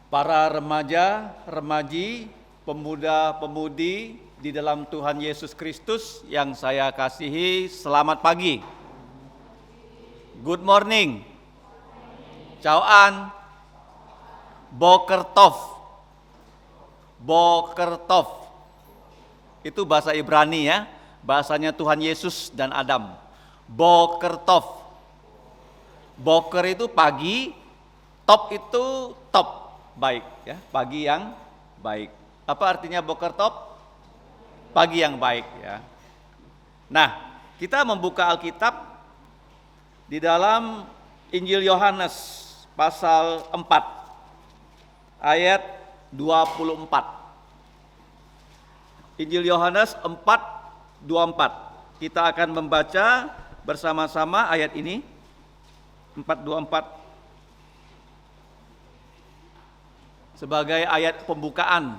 Para remaja, remaji, pemuda-pemudi di dalam Tuhan Yesus Kristus yang saya kasihi, selamat pagi. Good morning. Ciao an. Boker tov. Boker tov. Itu bahasa Ibrani ya, bahasanya Tuhan Yesus dan Adam. Boker tov. Boker itu pagi, top itu top. Baik ya, pagi yang baik. Apa artinya boker top? Pagi yang baik ya. Nah, kita membuka Alkitab di dalam Injil Yohanes pasal 4 ayat 24. Injil Yohanes 4:24. Kita akan membaca bersama-sama ayat ini 4:24 sebagai ayat pembukaan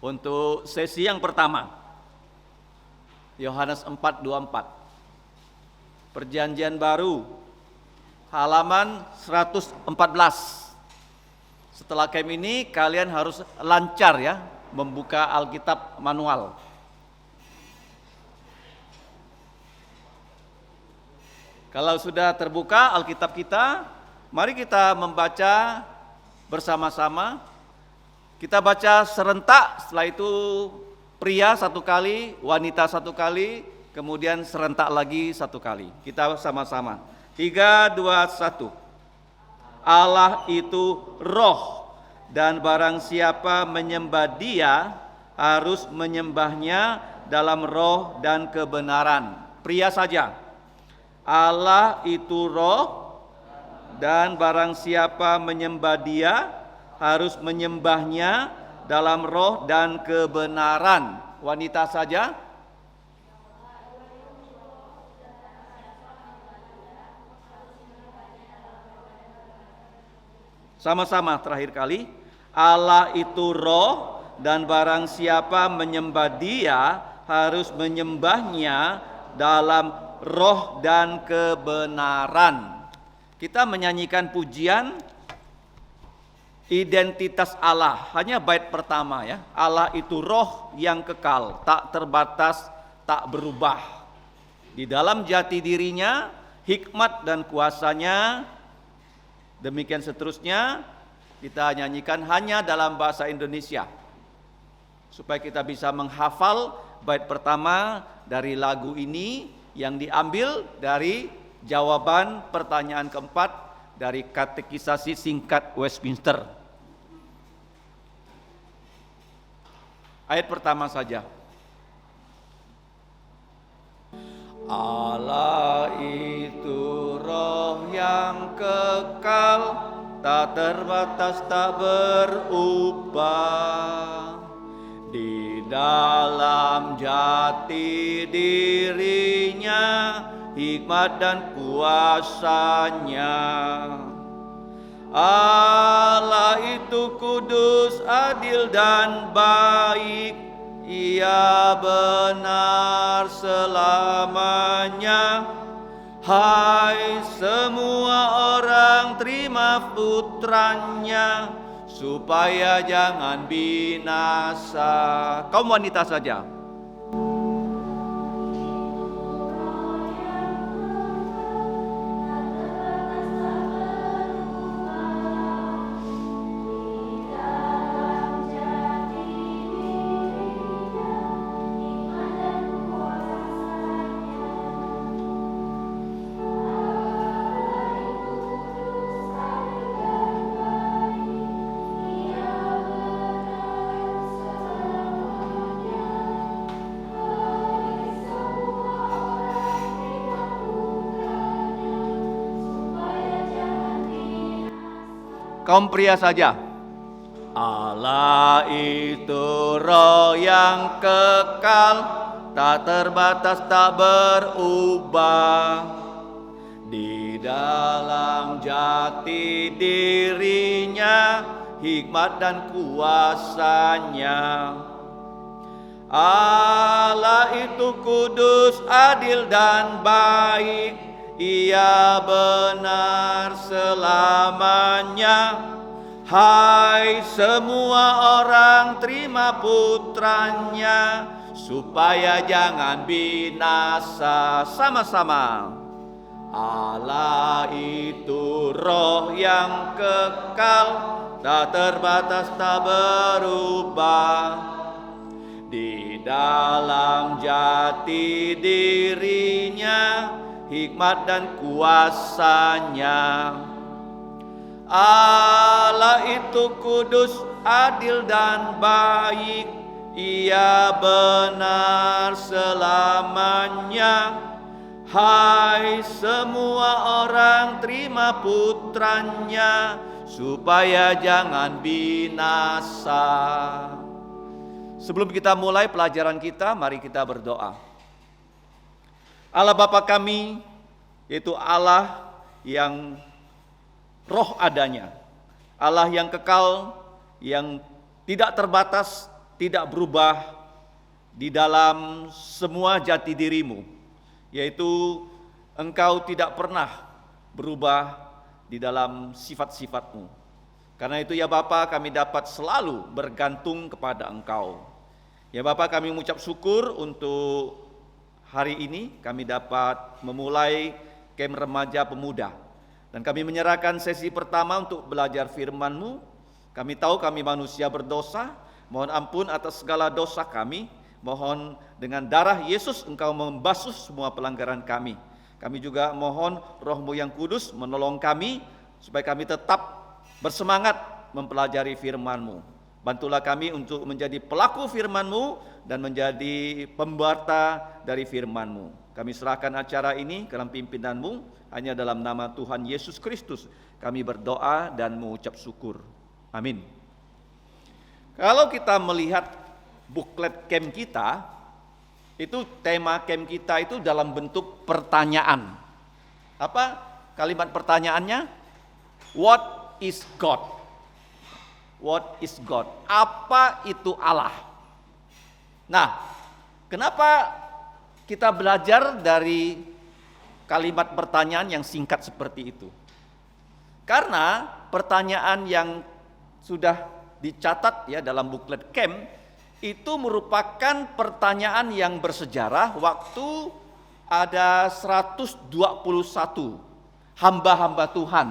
untuk sesi yang pertama. Yohanes 4:24. Perjanjian Baru halaman 114. Setelah camp ini kalian harus lancar ya membuka Alkitab manual. Kalau sudah terbuka Alkitab kita, mari kita membaca bersama-sama. Kita baca serentak, setelah itu pria satu kali, wanita satu kali, kemudian serentak lagi satu kali. Kita sama-sama. 3, 2, 1. Allah itu roh, dan barang siapa menyembah Dia harus menyembahnya dalam roh dan kebenaran. Pria saja. Allah itu roh, dan barang siapa menyembah Dia harus menyembahnya dalam roh dan kebenaran. Wanita saja. Sama-sama terakhir kali. Allah itu roh, dan barang siapa menyembah Dia harus menyembahnya dalam roh dan kebenaran. Kita menyanyikan pujian identitas Allah, hanya bait pertama ya. Allah itu roh yang kekal, tak terbatas, tak berubah. Di dalam jati dirinya, hikmat dan kuasanya, demikian seterusnya. Kita nyanyikan hanya dalam bahasa Indonesia, supaya kita bisa menghafal bait pertama dari lagu ini yang diambil dari jawaban pertanyaan keempat dari katekisasi singkat Westminster. Ayat pertama saja. Allah itu roh yang kekal, tak terbatas, tak berubah. Di dalam jati dirinya, hikmat dan kuasanya. Allah itu kudus, adil dan baik, Ia benar selamanya. Hai semua orang, terima putranya, supaya jangan binasa. Kaum wanita saja. Kaum pria saja. Allah itu roh yang kekal, tak terbatas, tak berubah. Di dalam jati dirinya, hikmat dan kuasanya. Allah itu kudus, adil dan baik, Ia benar selamanya. Hai semua orang, terima putranya, supaya jangan binasa. Sama-sama. Allah itu roh yang kekal, tak terbatas, tak berubah. Di dalam jati dirinya, hikmat dan kuasanya. Allah itu kudus, adil dan baik, Ia benar selamanya. Hai semua orang, terima putranya, supaya jangan binasa. Sebelum kita mulai pelajaran kita, mari kita berdoa. Allah Bapa kami, yaitu Allah yang roh adanya, Allah yang kekal, yang tidak terbatas, tidak berubah di dalam semua jati dirimu, yaitu Engkau tidak pernah berubah di dalam sifat-sifatmu. Karena itu ya Bapa, kami dapat selalu bergantung kepada Engkau. Ya Bapa, kami mengucap syukur untuk hari ini kami dapat memulai camp remaja pemuda. Dan kami menyerahkan sesi pertama untuk belajar firman-Mu. Kami tahu kami manusia berdosa, mohon ampun atas segala dosa kami. Mohon dengan darah Yesus Engkau membasuh semua pelanggaran kami. Kami juga mohon Roh-Mu yang kudus menolong kami, supaya kami tetap bersemangat mempelajari firman-Mu. Bantulah kami untuk menjadi pelaku firman-Mu dan menjadi pembarta dari firman-Mu. Kami serahkan acara ini ke dalam pimpinan-Mu. Hanya dalam nama Tuhan Yesus Kristus kami berdoa dan mengucap syukur. Amin. Kalau kita melihat buklet camp kita, itu tema camp kita itu dalam bentuk pertanyaan. Apa kalimat pertanyaannya? What is God? What is God? Apa itu Allah? Nah, kenapa kita belajar dari kalimat pertanyaan yang singkat seperti itu? Karena pertanyaan yang sudah dicatat ya dalam buklet camp itu merupakan pertanyaan yang bersejarah waktu ada 121 hamba-hamba Tuhan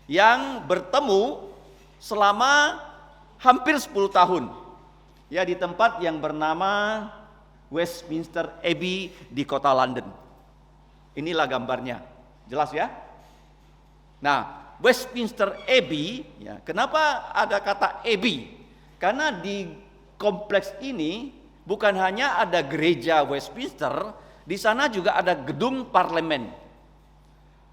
yang bertemu selama hampir 10 tahun ya di tempat yang bernama Westminster Abbey di kota London. Inilah gambarnya, jelas ya? Nah, Westminster Abbey, ya, kenapa ada kata Abbey? Karena di kompleks ini bukan hanya ada gereja Westminster, di sana juga ada gedung parlemen.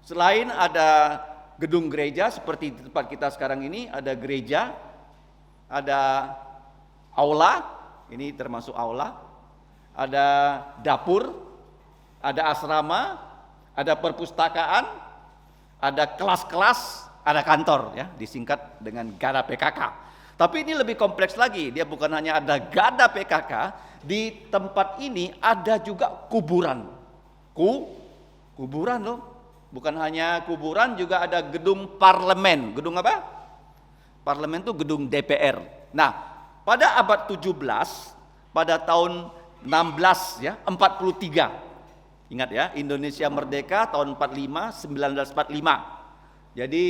Selain ada gedung gereja seperti di tempat kita sekarang ini, ada gereja, ada aula, ini termasuk aula, ada dapur, ada asrama, ada perpustakaan, ada kelas-kelas, ada kantor ya, disingkat dengan GADA PKK. Tapi ini lebih kompleks lagi, dia bukan hanya ada GADA PKK, di tempat ini ada juga kuburan. Kuburan loh. Bukan hanya kuburan, juga ada gedung parlemen. Gedung apa? Parlemen itu gedung DPR. Nah, pada abad 17, pada tahun 16 ya, 43. Ingat ya, Indonesia merdeka tahun 1945. Jadi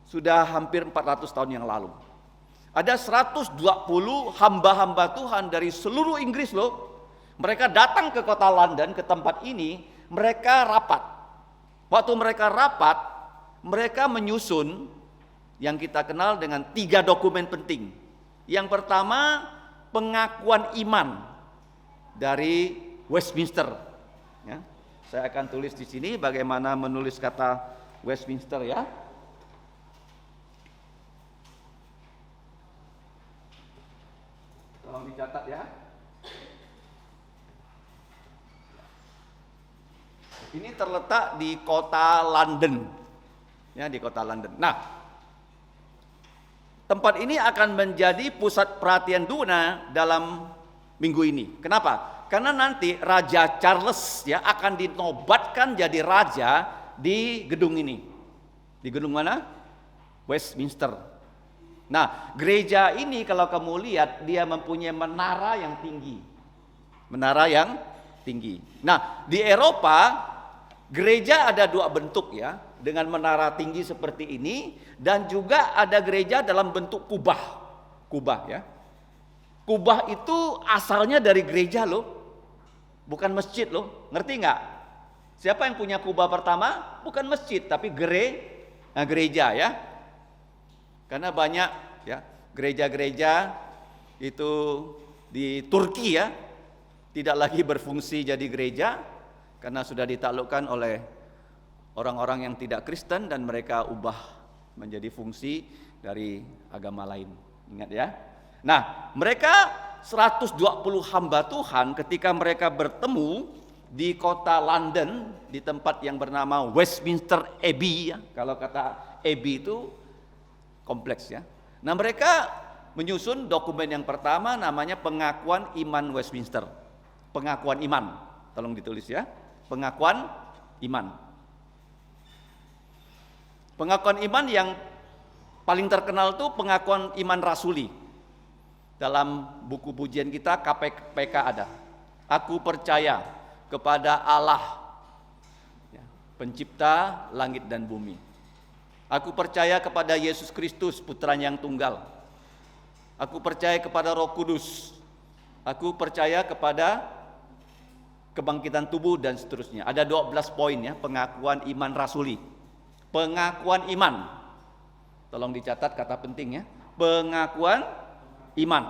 sudah hampir 400 tahun yang lalu. Ada 120 hamba-hamba Tuhan dari seluruh Inggris loh. Mereka datang ke kota London, ke tempat ini, mereka rapat. Waktu mereka rapat, mereka menyusun yang kita kenal dengan 3 dokumen penting. Yang pertama, pengakuan iman dari Westminster. Ya, saya akan tulis di sini bagaimana menulis kata Westminster ya. Tolong dicatat ya. Ini terletak di kota London. Ya, di kota London. Nah, tempat ini akan menjadi pusat perhatian dunia dalam minggu ini. Kenapa? Karena nanti Raja Charles ya akan dinobatkan jadi raja di gedung ini. Di gedung mana? Westminster. Nah, gereja ini kalau kamu lihat dia mempunyai menara yang tinggi. Menara yang tinggi. Nah, di Eropa gereja ada dua bentuk ya, dengan menara tinggi seperti ini, dan juga ada gereja dalam bentuk kubah. Kubah ya. Kubah itu asalnya dari gereja loh, bukan masjid loh. Ngerti nggak? Siapa yang punya kubah pertama? Bukan masjid, tapi gereja ya. Karena banyak ya gereja-gereja itu di Turki ya tidak lagi berfungsi jadi gereja karena sudah ditaklukkan oleh orang-orang yang tidak Kristen dan mereka ubah menjadi fungsi dari agama lain. Ingat ya. Nah, mereka 120 hamba Tuhan ketika mereka bertemu di kota London di tempat yang bernama Westminster Abbey ya. Kalau kata Abbey itu kompleks ya. Nah, mereka menyusun dokumen yang pertama namanya Pengakuan Iman Westminster. Pengakuan iman. Tolong ditulis ya. Pengakuan iman. Pengakuan iman yang paling terkenal itu pengakuan iman rasuli. Dalam buku pujian kita KPK ada. Aku percaya kepada Allah ya, pencipta langit dan bumi. Aku percaya kepada Yesus Kristus, Putranya yang tunggal. Aku percaya kepada Roh Kudus. Aku percaya kepada kebangkitan tubuh dan seterusnya. Ada 12 poin ya, pengakuan iman rasuli. Pengakuan iman. Tolong dicatat kata penting ya. Pengakuan iman.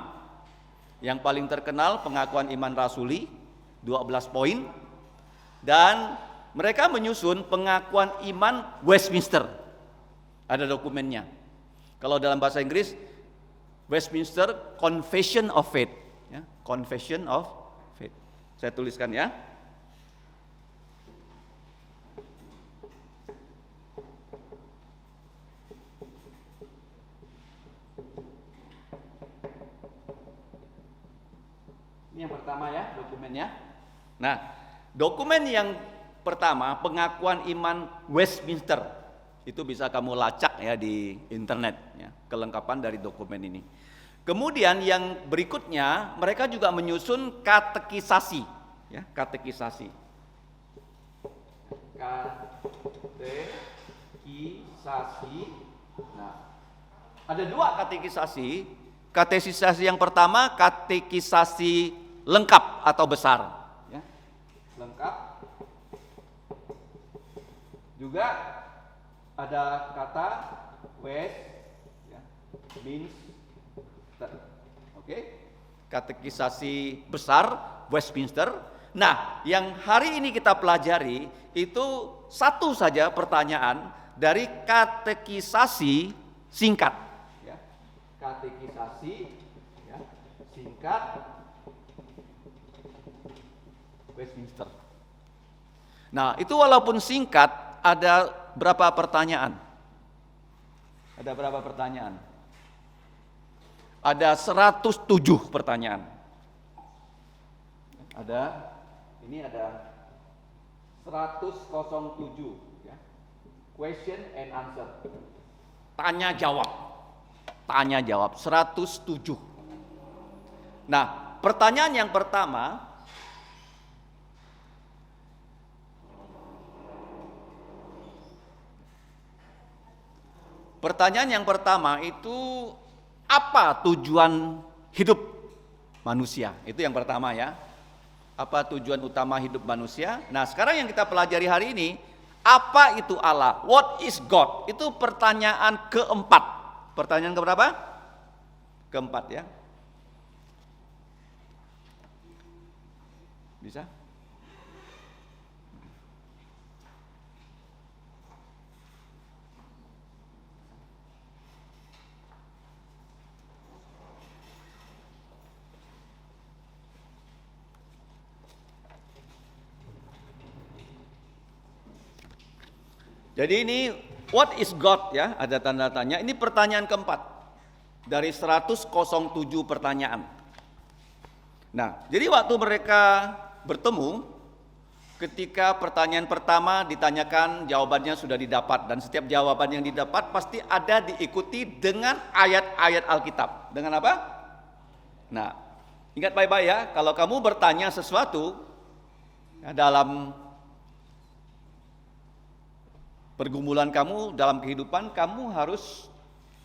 Yang paling terkenal pengakuan iman rasuli, 12 poin. Dan mereka menyusun pengakuan iman Westminster. Ada dokumennya. Kalau dalam bahasa Inggris, Westminster Confession of Faith. Ya, Confession of Faith. Saya tuliskan ya. Ini yang pertama ya dokumennya. Nah, dokumen yang pertama pengakuan iman Westminster. Itu bisa kamu lacak ya di internet ya, kelengkapan dari dokumen ini. Kemudian yang berikutnya mereka juga menyusun katekisasi ya, katekisasi. Katekisasi. Nah, ada dua katekisasi. Katekisasi yang pertama katekisasi lengkap atau besar ya. Lengkap. Juga ada kata West ya, Minster. Oke. Katekisasi besar Westminster. Nah, yang hari ini kita pelajari itu satu saja pertanyaan dari katekisasi singkat ya. Katekisasi ya, singkat Westminster. Nah, itu walaupun singkat ada berapa pertanyaan? Ada berapa pertanyaan? Ada 107 pertanyaan. Ini ada 107 ya. Question and answer. Tanya jawab 107. Nah, pertanyaan yang pertama, itu apa tujuan hidup manusia? Itu yang pertama ya. Apa tujuan utama hidup manusia? Nah, sekarang yang kita pelajari hari ini, apa itu Allah? What is God? Itu pertanyaan keempat. Pertanyaan keberapa? Keempat ya. Bisa? Jadi ini what is God ya, ada tanda tanya. Ini pertanyaan keempat. dari 107 pertanyaan. Nah, jadi waktu mereka bertemu, ketika pertanyaan pertama ditanyakan, jawabannya sudah didapat. Dan setiap jawaban yang didapat pasti ada diikuti dengan ayat-ayat Alkitab. Dengan apa? Nah, ingat baik-baik ya, kalau kamu bertanya sesuatu ya, dalam pergumulan kamu, dalam kehidupan, kamu harus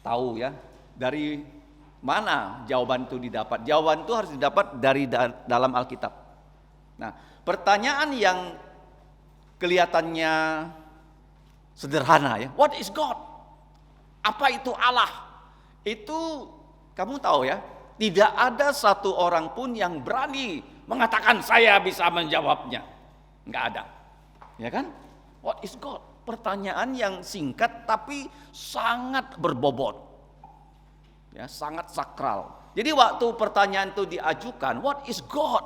tahu ya, dari mana jawaban itu didapat. Jawaban itu harus didapat dari dalam Alkitab. Nah, pertanyaan yang kelihatannya sederhana ya, what is God? Apa itu Allah? Itu kamu tahu ya, tidak ada satu orang pun yang berani mengatakan saya bisa menjawabnya. Enggak ada. Ya kan? What is God? Pertanyaan yang singkat tapi sangat berbobot. Ya, sangat sakral. Jadi waktu pertanyaan itu diajukan, what is God?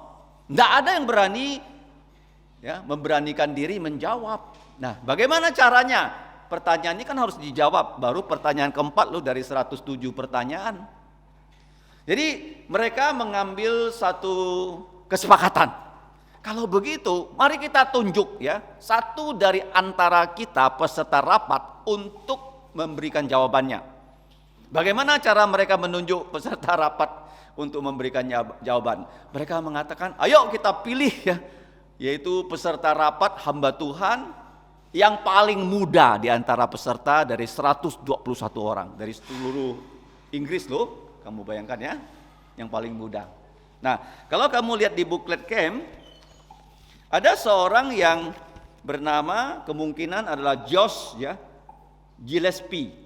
Enggak ada yang berani ya, memberanikan diri menjawab. Nah, bagaimana caranya? Pertanyaan ini kan harus dijawab. Baru pertanyaan keempat loh dari 107 pertanyaan. Jadi mereka mengambil satu kesepakatan. Kalau begitu, mari kita tunjuk ya, satu dari antara kita peserta rapat untuk memberikan jawabannya. Bagaimana cara mereka menunjuk peserta rapat untuk memberikan jawaban? Mereka mengatakan, ayo kita pilih ya, yaitu peserta rapat hamba Tuhan yang paling muda di antara peserta dari 121 orang dari seluruh Inggris loh, kamu bayangkan ya, yang paling muda. Nah, kalau kamu lihat di buklet camp, ada seorang yang bernama kemungkinan adalah Josh ya, Gillespie.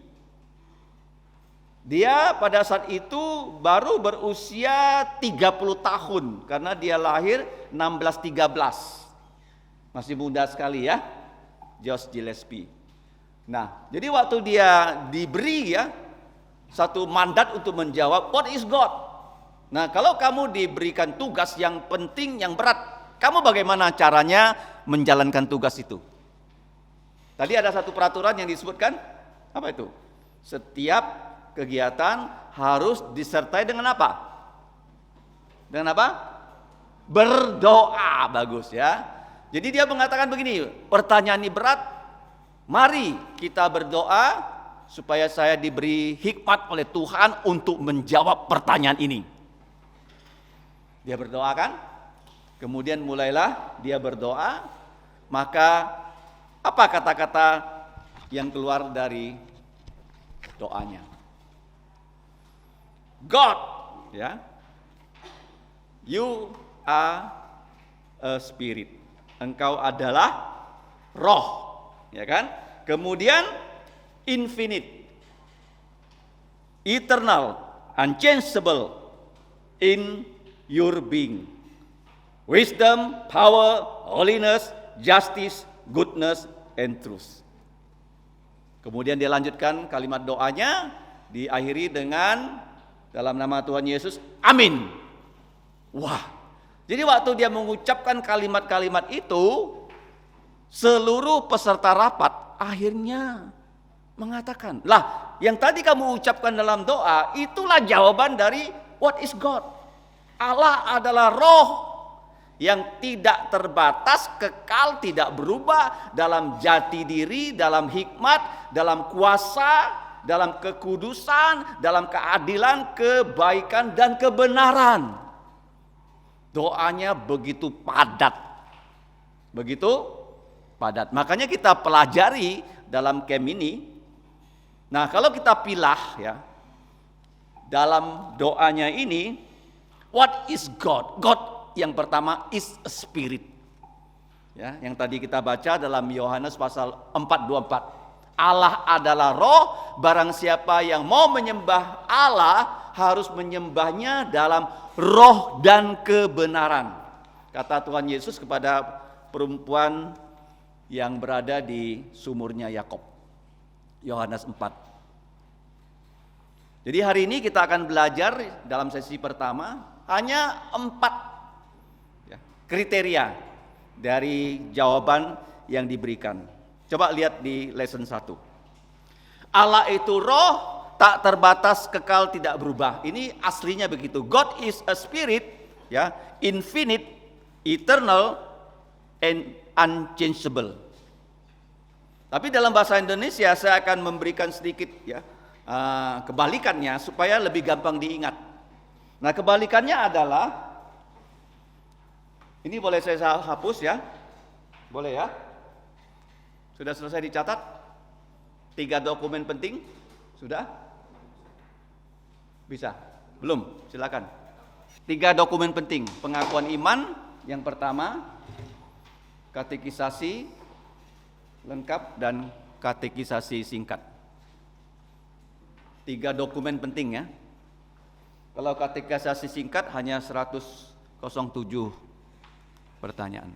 Dia pada saat itu baru berusia 30 tahun karena dia lahir 1613. Masih muda sekali ya, Josh Gillespie. Nah, jadi waktu dia diberi ya satu mandat untuk menjawab what is God. Nah, kalau kamu diberikan tugas yang penting, yang berat, kamu bagaimana caranya menjalankan tugas itu? Tadi ada satu peraturan yang disebutkan, apa itu? Setiap kegiatan harus disertai dengan apa? Dengan apa? Berdoa. Bagus ya. Jadi dia mengatakan begini, pertanyaan ini berat, mari kita berdoa supaya saya diberi hikmat oleh Tuhan untuk menjawab pertanyaan ini. Dia berdoa kan? Kemudian mulailah dia berdoa, maka apa kata-kata yang keluar dari doanya? God, ya, you are a spirit. Engkau adalah roh, ya kan? Kemudian infinite, eternal, unchangeable in your being. Wisdom, power, holiness, justice, goodness, and truth. Kemudian dia lanjutkan kalimat doanya, diakhiri dengan dalam nama Tuhan Yesus, amin. Wah, jadi waktu dia mengucapkan kalimat-kalimat itu, seluruh peserta rapat akhirnya mengatakan, lah yang tadi kamu ucapkan dalam doa, itulah jawaban dari what is God. Allah adalah roh yang tidak terbatas, kekal, tidak berubah, dalam jati diri, dalam hikmat, dalam kuasa, dalam kekudusan, dalam keadilan, kebaikan, dan kebenaran. Doanya begitu padat. Begitu padat. Makanya kita pelajari dalam camp ini. Nah, kalau kita pilah ya, dalam doanya ini, what is God? God yang pertama is a spirit. Ya, yang tadi kita baca dalam Yohanes pasal 4:24. Allah adalah roh, barang siapa yang mau menyembah Allah harus menyembahnya dalam roh dan kebenaran. Kata Tuhan Yesus kepada perempuan yang berada di sumurnya Yakob. Yohanes 4. Jadi hari ini kita akan belajar dalam sesi pertama hanya 4 kriteria dari jawaban yang diberikan. Coba lihat di lesson 1. Allah itu roh, tak terbatas, kekal, tidak berubah. Ini aslinya begitu. God is a spirit, ya, infinite, eternal, and unchangeable. Tapi dalam bahasa Indonesia saya akan memberikan sedikit, ya, kebalikannya supaya lebih gampang diingat. Nah, kebalikannya adalah, ini boleh saya hapus ya? Boleh ya? Sudah selesai dicatat? 3 dokumen penting? Sudah? Bisa? Belum? Silakan. 3 dokumen penting. Pengakuan iman yang pertama, katekisasi lengkap dan katekisasi singkat. 3 dokumen penting ya. Kalau katekisasi singkat hanya 107 pertanyaan.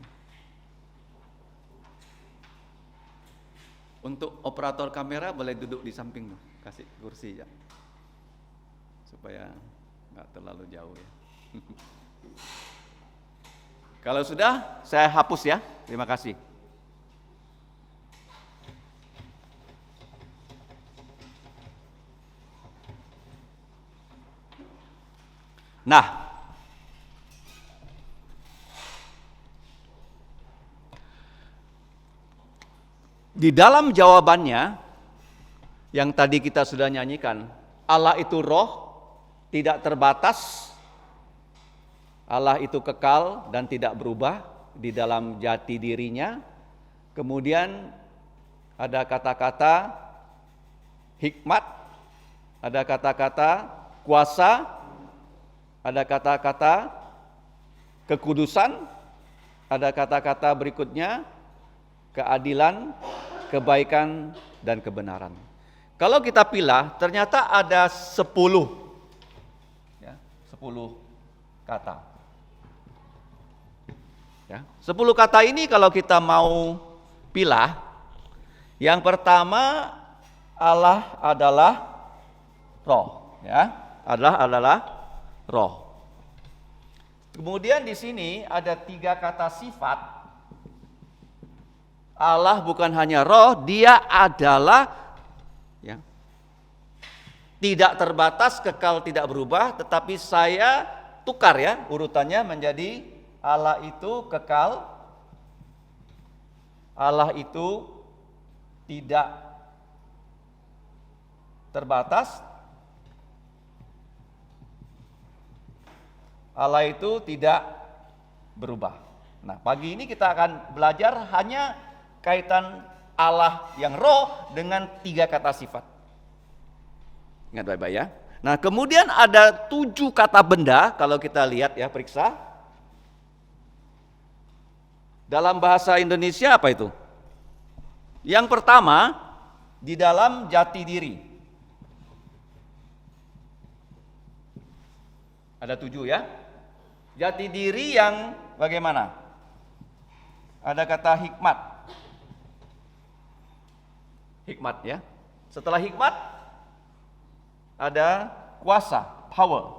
Untuk operator kamera boleh duduk di samping, kasih kursi ya, supaya nggak terlalu jauh ya. Kalau sudah, saya hapus ya. Terima kasih. Nah, di dalam jawabannya yang tadi kita sudah nyanyikan, Allah itu roh, tidak terbatas, Allah itu kekal dan tidak berubah di dalam jati dirinya. Kemudian ada kata-kata hikmat, ada kata-kata kuasa, ada kata-kata kekudusan, ada kata-kata berikutnya keadilan, kebaikan, dan kebenaran. Kalau kita pilih, ternyata ada 10, ya, 10 kata. Ya, 10 kata ini kalau kita mau pilih, yang pertama Allah adalah roh, ya, Allah adalah roh. Kemudian di sini ada 3 kata sifat. Allah bukan hanya roh, dia adalah, ya, tidak terbatas, kekal, tidak berubah. Tetapi saya tukar ya urutannya menjadi Allah itu kekal, Allah itu tidak terbatas, Allah itu tidak berubah. Nah, pagi ini kita akan belajar hanya kaitan Allah yang roh dengan 3 kata sifat. Ingat baik-baik ya. Nah, kemudian ada 7 kata benda kalau kita lihat ya, periksa. Dalam bahasa Indonesia apa itu? Yang pertama, di dalam jati diri. Ada 7 ya. Jati diri yang bagaimana? Ada kata hikmat. Hikmat ya. Setelah hikmat ada kuasa, power.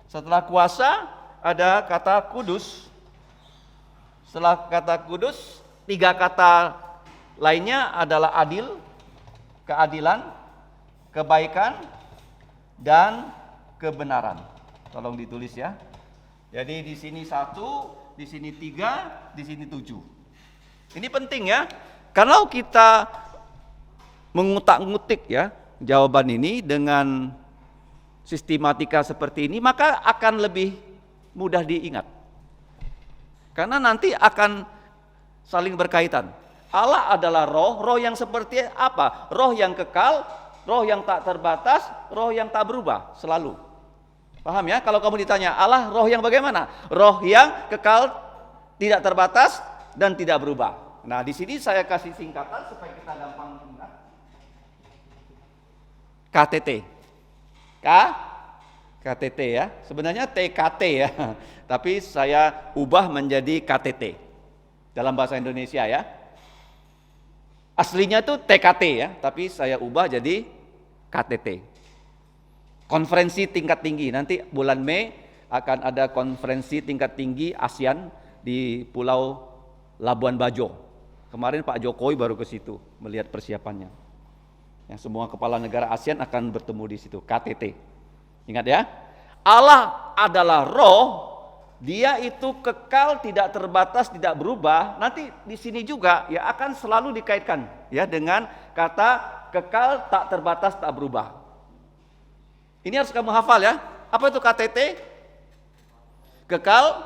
Setelah kuasa ada kata kudus. Setelah kata kudus, 3 kata lainnya adalah adil, keadilan, kebaikan, dan kebenaran. Tolong ditulis ya. Jadi di sini 1, di sini 3, di sini 7. Ini penting ya. Kalau kita mengutak-ngutik ya jawaban ini dengan sistematika seperti ini, maka akan lebih mudah diingat. Karena nanti akan saling berkaitan. Allah adalah roh, roh yang seperti apa? Roh yang kekal, roh yang tak terbatas, roh yang tak berubah, selalu. Paham ya? Kalau kamu ditanya, Allah roh yang bagaimana? Roh yang kekal, tidak terbatas, dan tidak berubah. Nah, di sini saya kasih singkatan supaya kita gampang ingat. KTT. KTT ya. Sebenarnya TKT ya. Tapi saya ubah menjadi KTT. Dalam bahasa Indonesia ya. Aslinya itu TKT ya, tapi saya ubah jadi KTT. Konferensi tingkat tinggi. Nanti bulan Mei akan ada konferensi tingkat tinggi ASEAN di Pulau Labuan Bajo. Kemarin Pak Jokowi baru ke situ melihat persiapannya. Yang semua kepala negara ASEAN akan bertemu di situ, KTT. Ingat ya, Allah adalah roh, dia itu kekal, tidak terbatas, tidak berubah. Nanti di sini juga ya akan selalu dikaitkan ya dengan kata kekal, tak terbatas, tak berubah. Ini harus kamu hafal ya. Apa itu KTT? Kekal,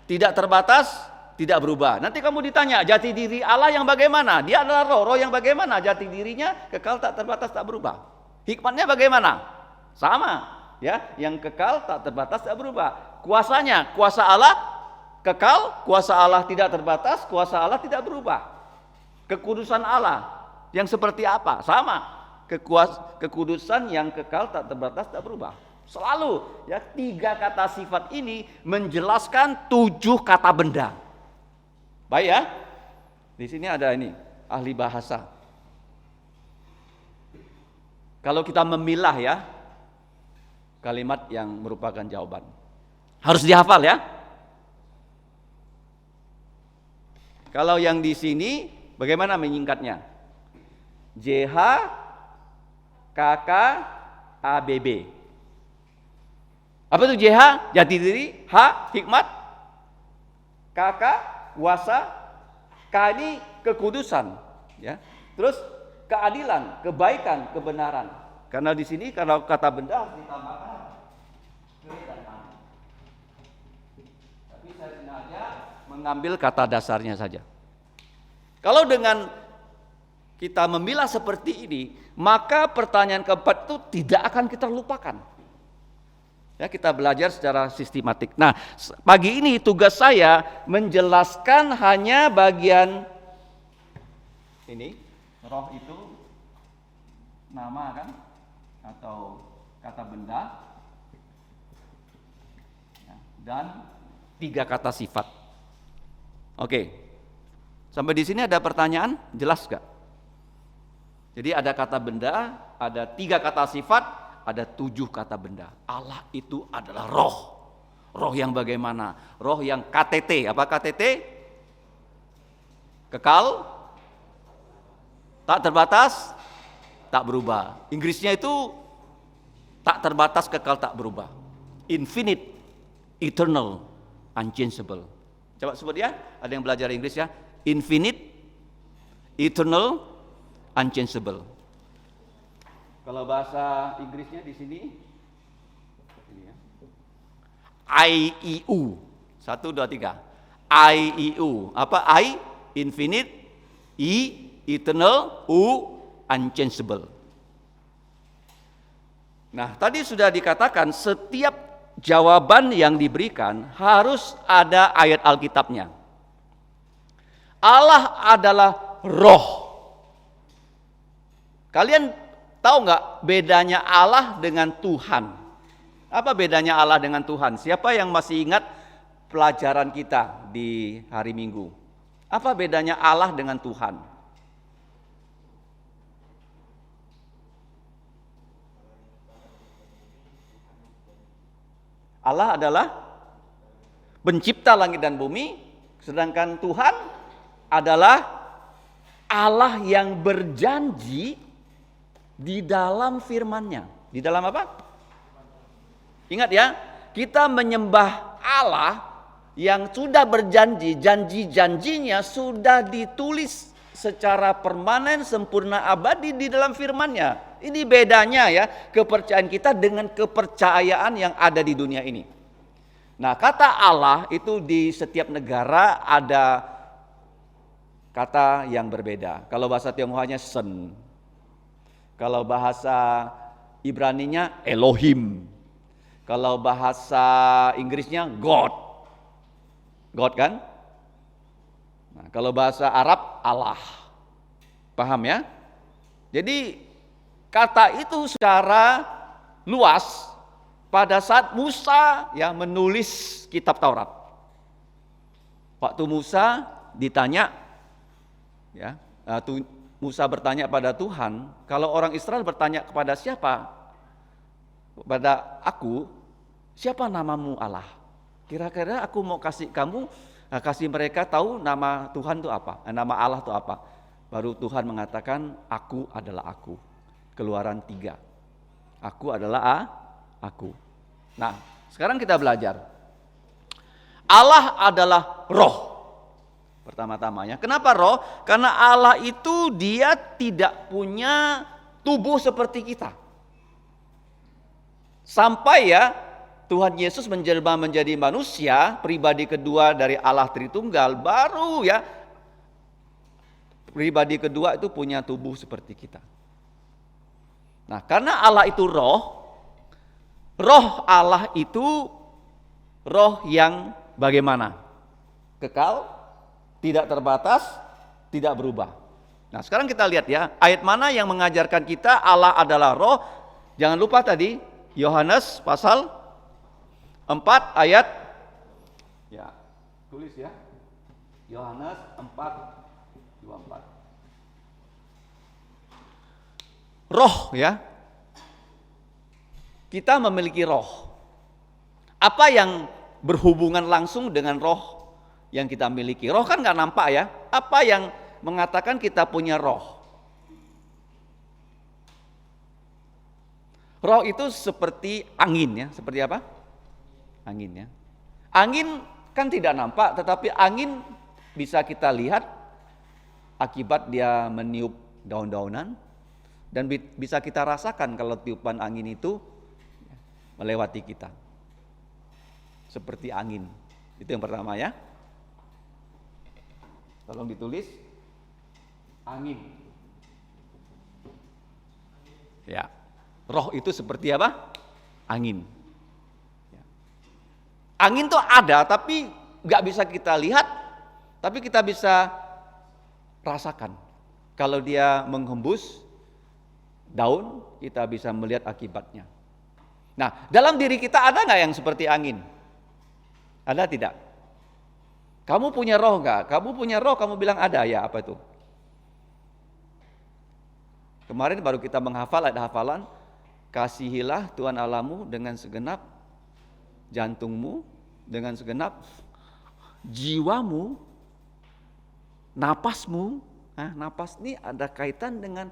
tidak terbatas, tidak berubah. Nanti kamu ditanya, jati diri Allah yang bagaimana? Dia adalah roh yang bagaimana? Jati dirinya kekal, tak terbatas, tak berubah. Hikmatnya bagaimana? Sama, ya, yang kekal, tak terbatas, tak berubah. Kuasanya, kuasa Allah kekal, kuasa Allah tidak terbatas, kuasa Allah tidak berubah. Kekudusan Allah yang seperti apa? Sama. Kekudusan yang kekal, tak terbatas, tak berubah. Selalu ya, 3 kata sifat ini menjelaskan 7 kata benda. Baik ya. Di sini ada ini ahli bahasa. Kalau kita memilah ya kalimat yang merupakan jawaban, harus dihafal ya. Kalau yang di sini bagaimana menyingkatnya? JH KK ABB. Apa itu JH? Jati diri. H hikmat. KK kuasa. K ini kekudusan, ya. Terus keadilan, kebaikan, kebenaran. Karena di sini kalau kata benda harus ditambahkan ke dan an. Tapi saya sengaja mengambil kata dasarnya saja. Kalau dengan kita memilah seperti ini, maka pertanyaan keempat itu tidak akan kita lupakan. Ya, kita belajar secara sistematik. Nah, pagi ini tugas saya menjelaskan hanya bagian ini. Roh itu nama kan, atau kata benda, ya, dan 3 kata sifat. Oke, sampai di sini ada pertanyaan, jelas gak? Jadi ada kata benda, ada 3 kata sifat, ada 7 kata benda. Allah itu adalah roh. Roh yang bagaimana? Roh yang KTT. Apa KTT? Kekal, tak terbatas, tak berubah. Inggrisnya itu tak terbatas, kekal, tak berubah. Infinite, eternal, unchangeable. Coba sebut ya. Ada yang belajar Inggris ya? Infinite, eternal, unchangeable. Kalau bahasa Inggrisnya di sini ini ya. IEU. 1 2 3. IEU. Apa I? Infinite, E eternal, U unchangeable. Nah, tadi sudah dikatakan setiap jawaban yang diberikan harus ada ayat Alkitabnya. Allah adalah roh. Kalian tahu nggak bedanya Allah dengan Tuhan? Apa bedanya Allah dengan Tuhan? Siapa yang masih ingat pelajaran kita di hari Minggu? Apa bedanya Allah dengan Tuhan? Allah adalah pencipta langit dan bumi, sedangkan Tuhan adalah Allah yang berjanji di dalam firman-Nya. Di dalam apa? Ingat ya, kita menyembah Allah yang sudah berjanji, janji-janjinya sudah ditulis secara permanen, sempurna, abadi di dalam firman-Nya. Ini bedanya ya, kepercayaan kita dengan kepercayaan yang ada di dunia ini. Nah, kata Allah itu di setiap negara ada kata yang berbeda. Kalau bahasa Tionghoanya Sen. Kalau bahasa Ibraninya Elohim. Kalau bahasa Inggrisnya God. God kan? Nah, kalau bahasa Arab Allah. Paham ya? Jadi kata itu secara luas pada saat Musa ya menulis kitab Taurat. Waktu Musa ditanya ya, Musa bertanya pada Tuhan, kalau orang Israel bertanya kepada siapa? Kepada aku, siapa namamu Allah? Kira-kira aku mau kasih mereka tahu nama Tuhan itu apa, nama Allah itu apa. Baru Tuhan mengatakan, aku adalah aku. Keluaran 3. Aku adalah aku. Nah, sekarang kita belajar. Allah adalah roh. Pertama-tamanya. Kenapa roh? Karena Allah itu dia tidak punya tubuh seperti kita. Sampai ya Tuhan Yesus menjelma menjadi manusia, pribadi kedua dari Allah Tritunggal, baru ya pribadi kedua itu punya tubuh seperti kita. Nah, karena Allah itu roh, roh Allah itu roh yang bagaimana? Kekal, tidak terbatas, tidak berubah. Nah, sekarang kita lihat ya, ayat mana yang mengajarkan kita Allah adalah roh. Jangan lupa tadi Yohanes pasal 4 ayat, ya tulis ya, Yohanes 4:24. Roh ya, kita memiliki roh. Apa yang berhubungan langsung dengan roh yang kita miliki? Roh kan nggak nampak ya. Apa yang mengatakan kita punya roh? Roh itu seperti angin ya. Seperti apa? Angin ya. Angin kan tidak nampak, tetapi angin bisa kita lihat akibat dia meniup daun-daunan. Dan bisa kita rasakan kalau tiupan angin itu melewati kita. Seperti angin. Itu yang pertama ya. Tolong ditulis. Angin. Ya. Roh itu seperti apa? Angin. Ya. Angin tuh ada tapi gak bisa kita lihat. Tapi kita bisa rasakan. Kalau dia menghembus daun, kita bisa melihat akibatnya. Nah, dalam diri kita ada nggak yang seperti angin? Ada tidak? Kamu punya roh nggak? Kamu punya roh, kamu bilang ada ya, apa itu? Kemarin baru kita menghafal, ada hafalan, kasihilah Tuhan Allahmu dengan segenap jantungmu, dengan segenap jiwamu, napasmu. Nah, napas ini ada kaitan dengan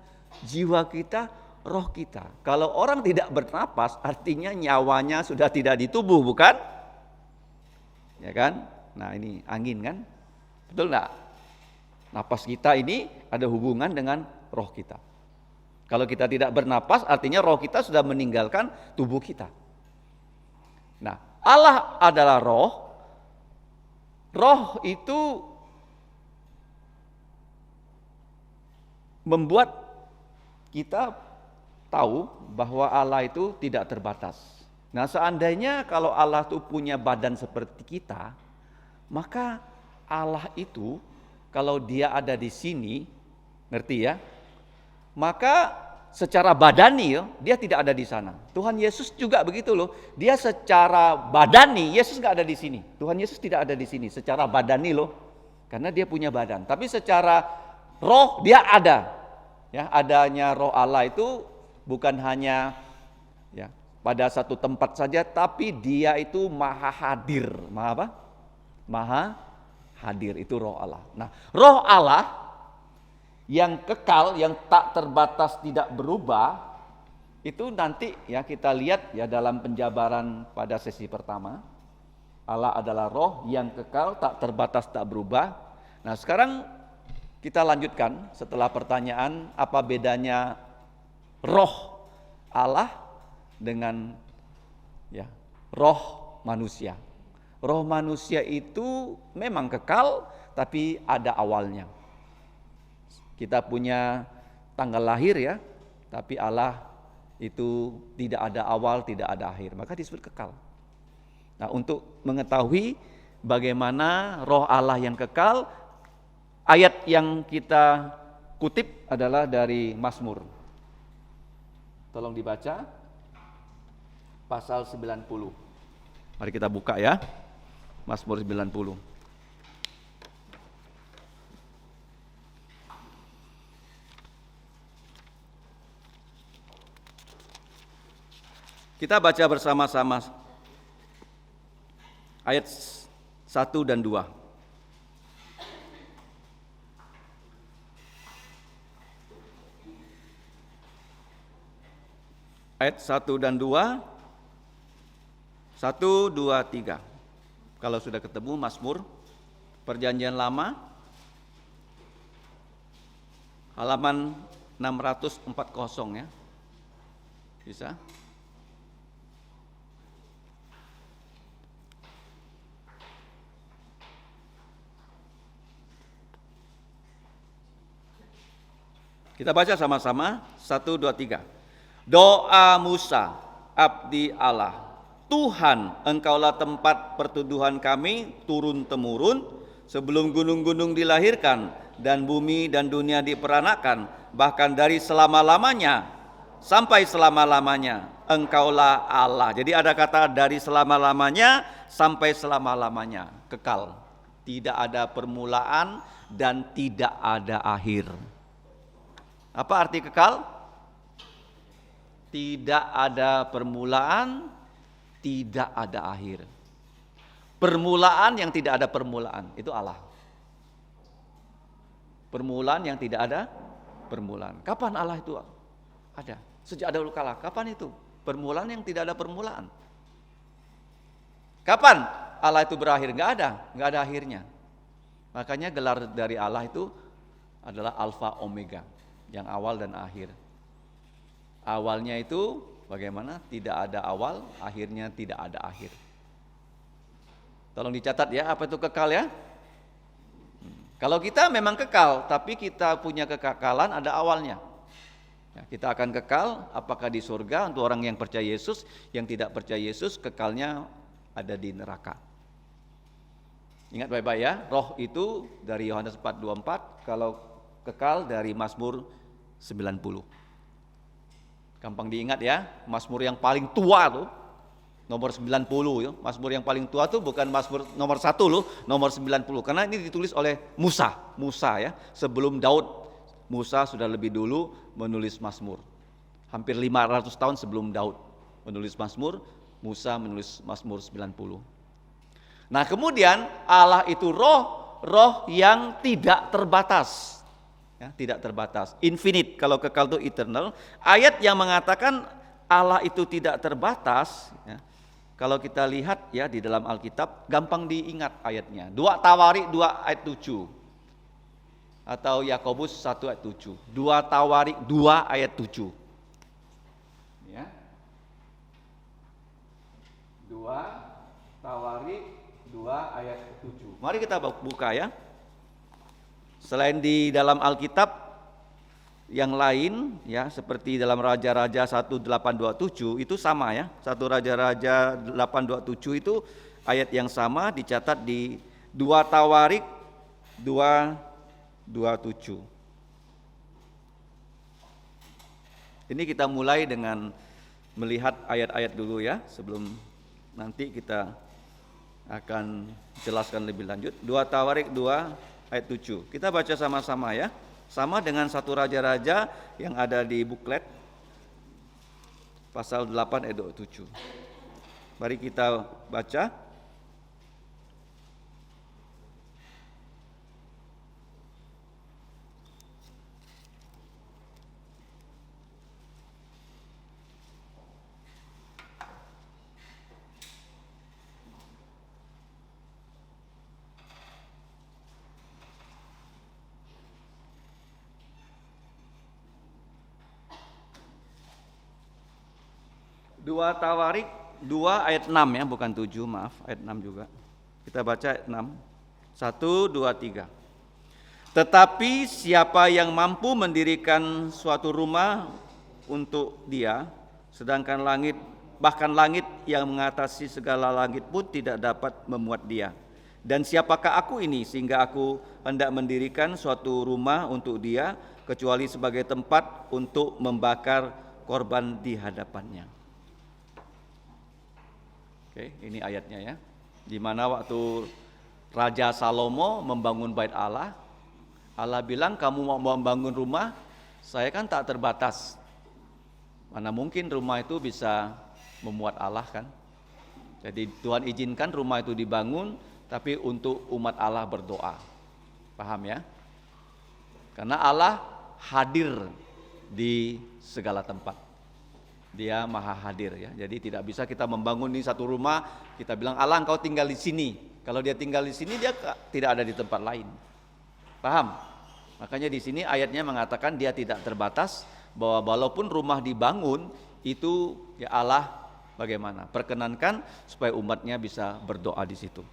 jiwa kita, roh kita. Kalau orang tidak bernapas, artinya nyawanya sudah tidak di tubuh, bukan? Ya kan? Nah, ini angin kan? Betul enggak? Napas kita ini ada hubungan dengan roh kita. Kalau kita tidak bernapas, artinya roh kita sudah meninggalkan tubuh kita. Nah, Allah adalah roh. Roh itu membuat kita tahu bahwa Allah itu tidak terbatas. Nah, seandainya kalau Allah itu punya badan seperti kita, maka Allah itu kalau dia ada di sini, ngerti ya? Maka secara badani dia tidak ada di sana. Tuhan Yesus juga begitu loh. Dia secara badani, Yesus nggak ada di sini. Tuhan Yesus tidak ada di sini secara badani loh, karena dia punya badan. Tapi secara roh dia ada. Ya, adanya roh Allah itu bukan hanya ya pada satu tempat saja, tapi dia itu maha hadir. Maha apa? Maha hadir, itu roh Allah. Nah, roh Allah yang kekal, yang tak terbatas, tidak berubah, itu nanti ya kita lihat ya dalam penjabaran pada sesi pertama. Allah adalah roh yang kekal, tak terbatas, tak berubah. Nah, sekarang kita lanjutkan setelah pertanyaan apa bedanya roh Allah dengan ya roh manusia. Roh manusia itu memang kekal tapi ada awalnya. Kita punya tanggal lahir ya, tapi Allah itu tidak ada awal, tidak ada akhir, maka disebut kekal. Nah, untuk mengetahui bagaimana roh Allah yang kekal, ayat yang kita kutip adalah dari Mazmur. Tolong dibaca pasal 90. Mari kita buka ya. Mazmur 90. Kita baca bersama-sama ayat 1 dan 2. ayat 1 dan 2. 1, 2, 3. Kalau sudah ketemu Mazmur Perjanjian Lama, halaman 640 ya. Bisa? Kita baca sama-sama, 1, 2, 3. Doa Musa, abdi Allah. Tuhan, Engkaulah tempat perteduhan kami turun-temurun, sebelum gunung-gunung dilahirkan, dan bumi dan dunia diperanakan, bahkan dari selama-lamanya sampai selama-lamanya, Engkaulah Allah. Jadi ada kata dari selama-lamanya sampai selama-lamanya, kekal. Tidak ada permulaan dan tidak ada akhir. Apa arti kekal? Tidak ada permulaan, tidak ada akhir. Permulaan yang tidak ada permulaan, itu Allah. Permulaan yang tidak ada permulaan. Kapan Allah itu ada? Sejak dahulu kala. Kapan itu? Permulaan yang tidak ada permulaan. Kapan Allah itu berakhir? Enggak ada akhirnya. Makanya gelar dari Allah itu adalah Alfa Omega, yang awal dan akhir. Awalnya itu bagaimana? Tidak ada awal, akhirnya tidak ada akhir. Tolong dicatat ya, apa itu kekal ya? Kalau kita memang kekal, tapi kita punya kekekalan ada awalnya. Ya, kita akan kekal, apakah di surga untuk orang yang percaya Yesus, yang tidak percaya Yesus kekalnya ada di neraka. Ingat baik-baik ya, roh itu dari Yohanes 4:24, kalau kekal dari Mazmur 90. Gampang diingat ya, Mazmur yang paling tua tuh nomor 90 ya. Mazmur yang paling tua tuh bukan Mazmur nomor 1 loh, nomor 90. Karena ini ditulis oleh Musa ya. Sebelum Daud, Musa sudah lebih dulu menulis Mazmur. Hampir 500 tahun sebelum Daud menulis Mazmur, Musa menulis Mazmur 90. Nah, kemudian Allah itu roh yang tidak terbatas. Ya, tidak terbatas, infinite. Kalau kekal itu eternal. Ayat yang mengatakan Allah itu tidak terbatas, ya, kalau kita lihat ya di dalam Alkitab gampang diingat ayatnya. 2 Tawarik 2 ayat 7 atau Yakobus 1 ayat 7. 2 Tawarik 2 ayat 7. Ya. 2 Tawarik 2 ayat 7. Mari kita buka ya. Selain di dalam Alkitab yang lain ya, seperti dalam Raja-Raja 1827 itu sama ya. 1 Raja-Raja 827 itu ayat yang sama dicatat di 2 Tawarik 2:27. Ini kita mulai dengan melihat ayat-ayat dulu ya, sebelum nanti kita akan jelaskan lebih lanjut. 2 Tawarik 2 ayat 7. Kita baca sama-sama ya. Sama dengan 1 Raja-Raja yang ada di buklet. Pasal 8 ayat 27. Mari kita baca. Dua Tawarik 2 ayat 6 ya, bukan 7, maaf, ayat 6 juga. Kita baca ayat 6. 1, 2, 3. Tetapi siapa yang mampu mendirikan suatu rumah untuk dia, sedangkan langit, bahkan langit yang mengatasi segala langit pun tidak dapat memuat dia. Dan siapakah aku ini sehingga aku hendak mendirikan suatu rumah untuk dia, kecuali sebagai tempat untuk membakar korban di hadapannya. Oke, ini ayatnya ya. Di mana waktu Raja Salomo membangun bait Allah, Allah bilang kamu mau membangun rumah, saya kan tak terbatas. Mana mungkin rumah itu bisa memuat Allah kan? Jadi Tuhan izinkan rumah itu dibangun, tapi untuk umat Allah berdoa. Paham ya? Karena Allah hadir di segala tempat. Dia maha hadir ya. Jadi tidak bisa kita membangun di satu rumah, kita bilang Allah engkau tinggal di sini. Kalau dia tinggal di sini dia tidak ada di tempat lain. Paham? Makanya di sini ayatnya mengatakan dia tidak terbatas, bahwa walaupun rumah dibangun itu ya Allah bagaimana? Perkenankan supaya umatnya bisa berdoa di situ.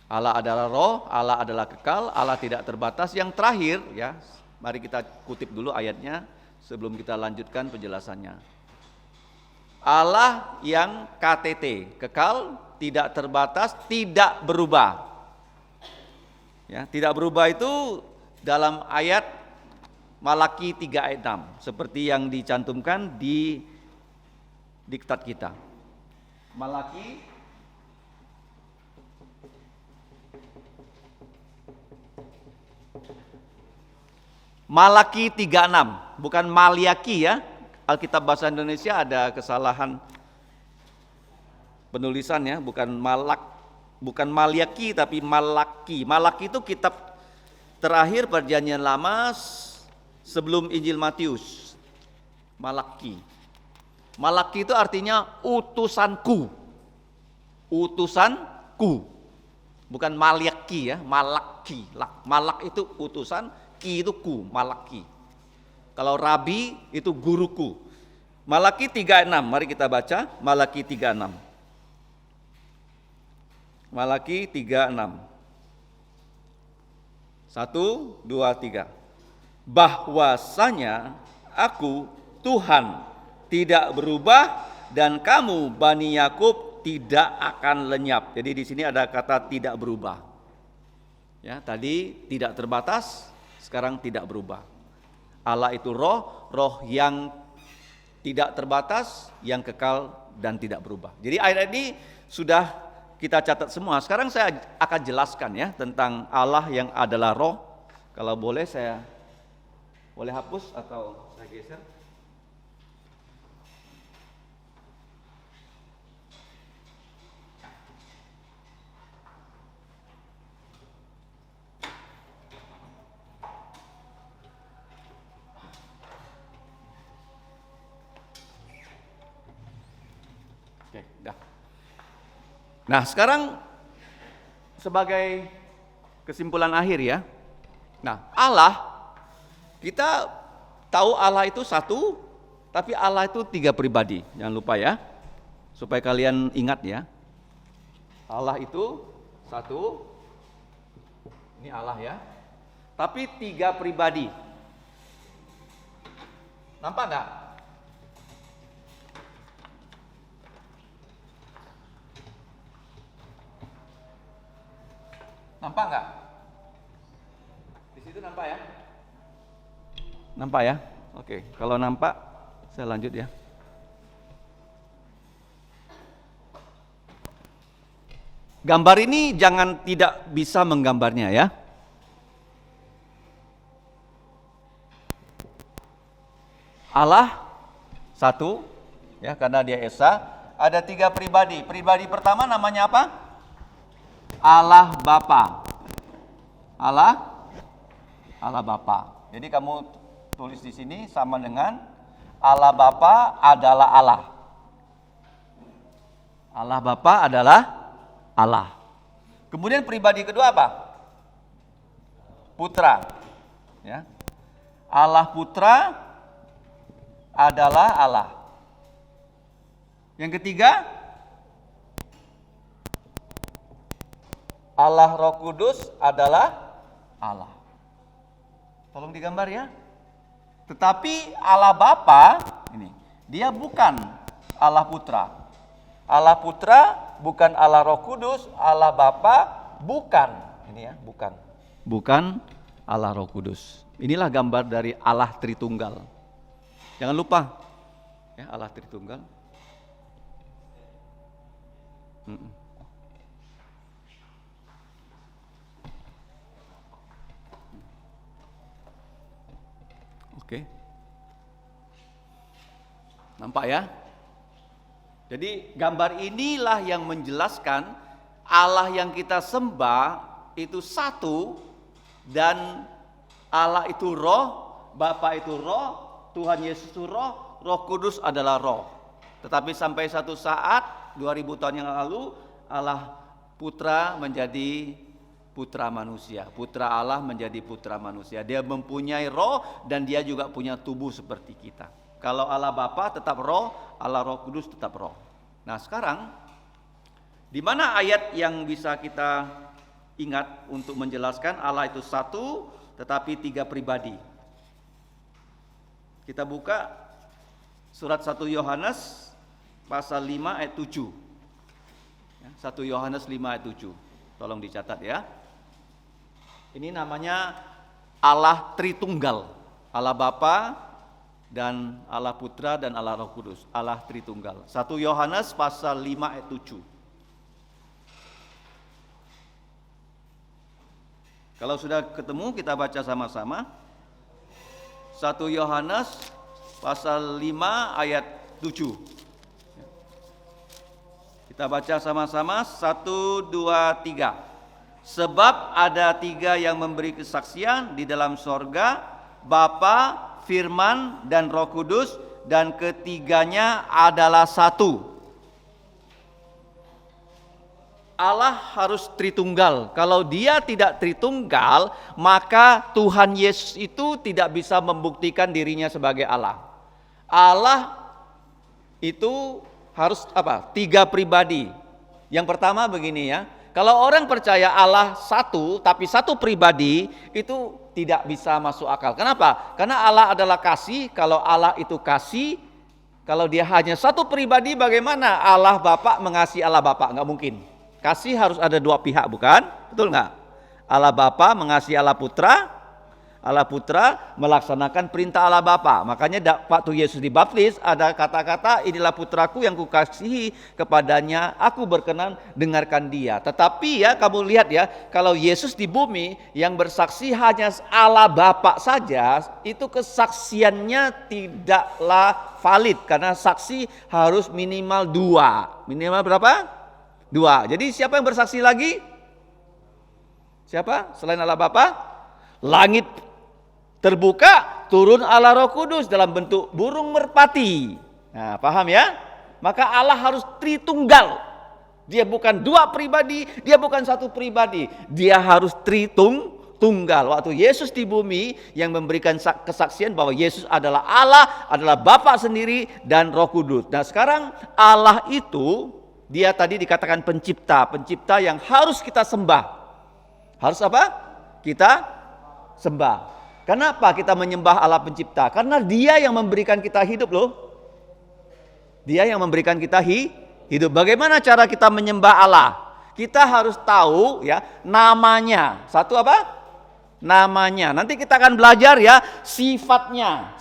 Allah adalah roh, Allah adalah kekal, Allah tidak terbatas. Yang terakhir ya, mari kita kutip dulu ayatnya sebelum kita lanjutkan penjelasannya. Allah yang KTT, kekal, tidak terbatas, tidak berubah. Ya, tidak berubah itu dalam ayat Malaki 3 ayat 6 seperti yang dicantumkan di diktat kita. Malaki Malaki 3:6, bukan Maliaki ya. Alkitab bahasa Indonesia ada kesalahan penulisannya, bukan Maliaki tapi Malaki. Malaki itu kitab terakhir Perjanjian Lama sebelum Injil Matius. Malaki. Malaki itu artinya utusanku. Utusanku. Bukan Maliaki ya, Malaki. Malak itu utusan, ki itu ku, Malaki. Kalau rabi itu guruku. Malaki 3:6, mari kita baca Malaki 3:6. Malaki 3:6. 1, 2, 3. Bahwasanya aku Tuhan tidak berubah dan kamu Bani Yakub tidak akan lenyap. Jadi di sini ada kata tidak berubah. Ya, tadi tidak terbatas, sekarang tidak berubah. Allah itu roh, roh yang tidak terbatas, yang kekal dan tidak berubah. Jadi ayat ini sudah kita catat semua. Sekarang saya akan jelaskan ya tentang Allah yang adalah roh. Kalau boleh saya boleh hapus atau saya geser. Oke, dah. Nah, sekarang sebagai kesimpulan akhir ya. Nah, Allah, kita tahu Allah itu satu, tapi Allah itu 3 pribadi. Jangan lupa ya, supaya kalian ingat ya. Allah itu satu, ini Allah ya, tapi 3 pribadi. Nampak nggak? Nampak nggak? Di situ nampak ya? Nampak ya? Oke, kalau nampak saya lanjut ya. Gambar ini jangan tidak bisa menggambarnya ya. Allah satu, ya karena dia Esa. Ada 3 pribadi. Pribadi pertama namanya apa? Allah Bapa. Allah Bapa. Jadi kamu tulis di sini sama dengan Allah Bapa adalah Allah. Allah Bapa adalah Allah. Kemudian pribadi kedua apa? Putra. Ya. Allah Putra adalah Allah. Yang ketiga, Allah Roh Kudus adalah Allah. Tolong digambar ya. Tetapi Allah Bapa ini, dia bukan Allah Putra. Allah Putra bukan Allah Roh Kudus, Allah Bapa bukan. Ini ya, bukan. Bukan Allah Roh Kudus. Inilah gambar dari Allah Tritunggal. Jangan lupa ya, Allah Tritunggal. Oke. Nampak ya? Jadi gambar inilah yang menjelaskan Allah yang kita sembah itu satu, dan Allah itu roh, Bapa itu roh, Tuhan Yesus itu roh, Roh Kudus adalah roh. Tetapi sampai satu saat 2000 tahun yang lalu Allah Putra menjadi putra manusia. Putra Allah menjadi putra manusia. Dia mempunyai roh dan dia juga punya tubuh seperti kita. Kalau Allah Bapa tetap roh, Allah Roh Kudus tetap roh. Nah, sekarang di mana ayat yang bisa kita ingat untuk menjelaskan Allah itu satu tetapi tiga pribadi? Kita buka surat 1 Yohanes pasal 5 ayat 7. 1 Yohanes 5 ayat 7. Tolong dicatat ya. Ini namanya Allah Tritunggal. Allah Bapa dan Allah Putra dan Allah Roh Kudus. Allah Tritunggal. 1 Yohanes pasal 5 ayat 7. Kalau sudah ketemu kita baca sama-sama. 1 Yohanes pasal 5 ayat 7. Kita baca sama-sama 1, 2, 3. Sebab ada 3 yang memberi kesaksian di dalam sorga, Bapa, Firman, dan Roh Kudus, dan ketiganya adalah satu. Allah harus Tritunggal. Kalau dia tidak Tritunggal, maka Tuhan Yesus itu tidak bisa membuktikan dirinya sebagai Allah. Allah itu harus apa? 3 pribadi. Yang pertama begini ya, kalau orang percaya Allah satu tapi satu pribadi, itu tidak bisa masuk akal. Kenapa? Karena Allah adalah kasih. Kalau Allah itu kasih, kalau dia hanya satu pribadi, bagaimana Allah Bapa mengasihi Allah Bapa? Nggak mungkin. Kasih harus ada 2 pihak, bukan? Betul nggak? Allah Bapa mengasihi Allah Putra, Allah Putra melaksanakan perintah Allah Bapa. Makanya waktu Yesus dibaptis ada kata-kata, inilah putraku yang kukasihi, kepadanya aku berkenan, dengarkan dia. Tetapi ya kamu lihat ya, kalau Yesus di bumi yang bersaksi hanya Allah Bapa saja, itu kesaksiannya tidaklah valid. Karena saksi harus minimal 2. Minimal berapa? 2. Jadi siapa yang bersaksi lagi? Siapa? Selain Allah Bapa? Langit terbuka, turun Allah Roh Kudus dalam bentuk burung merpati. Nah, paham ya? Maka Allah harus Tritunggal. Dia bukan 2 pribadi, dia bukan satu pribadi. Dia harus Tritunggal. Waktu Yesus di bumi yang memberikan kesaksian bahwa Yesus adalah Allah, adalah Bapa sendiri dan Roh Kudus. Nah, sekarang Allah itu dia tadi dikatakan pencipta yang harus kita sembah. Harus apa? Kita sembah. Kenapa kita menyembah Allah pencipta? Karena dia yang memberikan kita hidup loh. Dia yang memberikan kita hidup. Bagaimana cara kita menyembah Allah? Kita harus tahu ya namanya. Satu apa? Namanya. Nanti kita akan belajar ya sifatnya.